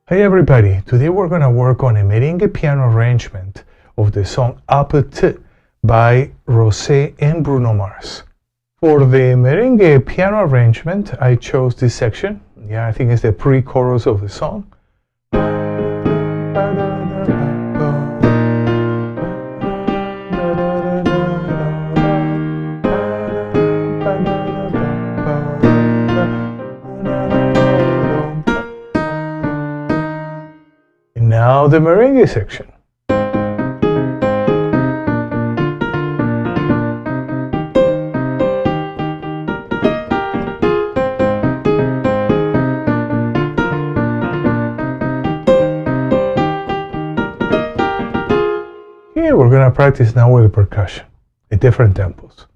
Hey everybody, today we're going to work on a merengue piano arrangement of the song APT by Rosé and Bruno Mars. For the merengue piano arrangement, I chose this section. Yeah, I think it's the pre-chorus of the song. Now the merengue section. Here we're going to practice now with the percussion at different tempos.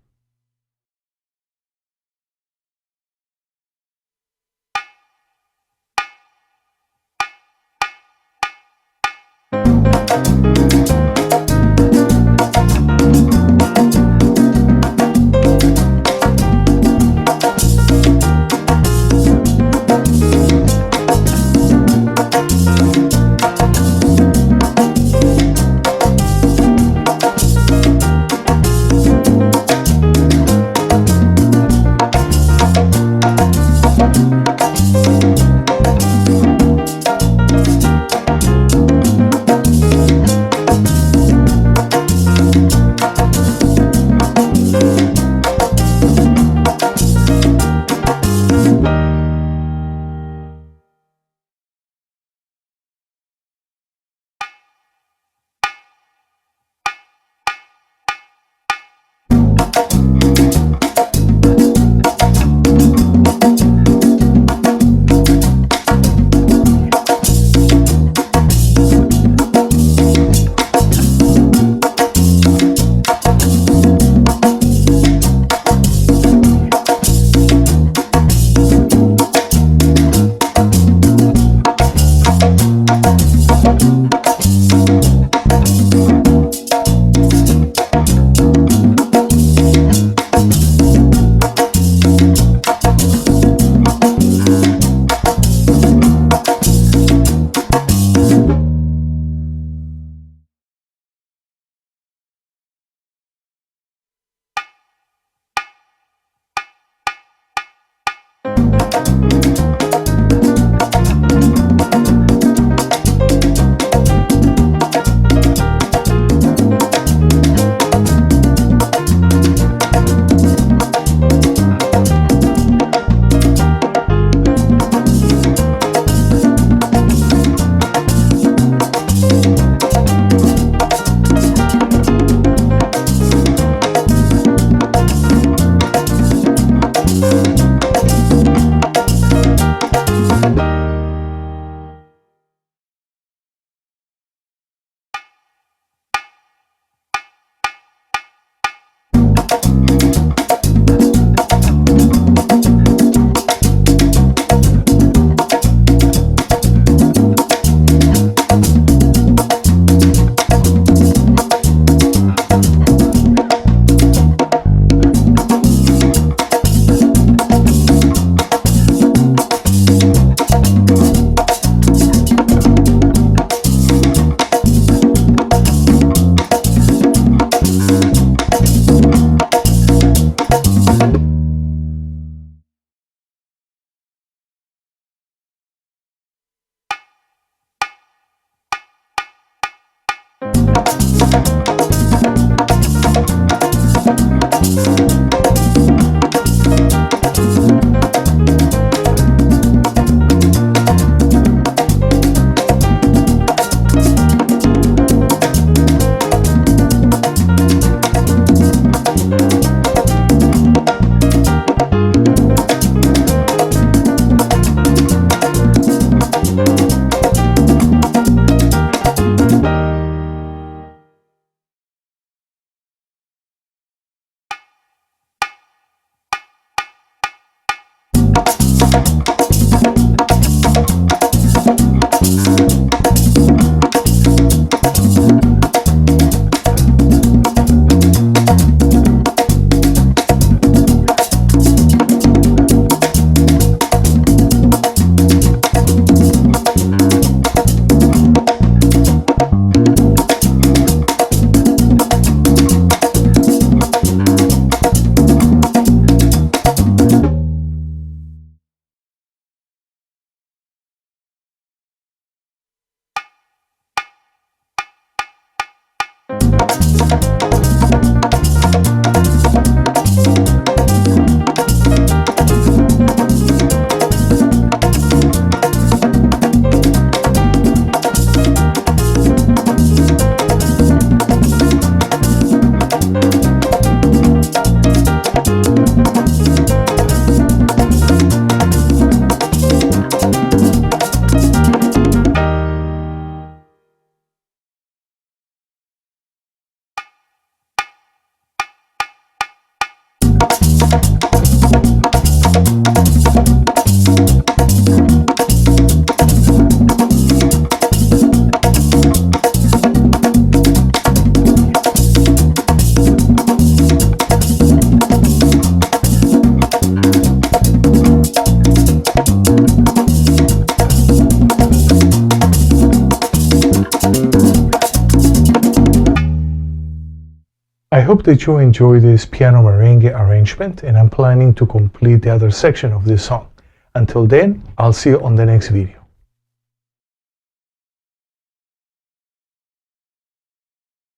hope that you enjoy this piano merengue arrangement, and I'm planning to complete the other section of this song. Until then, I'll see you on the next video.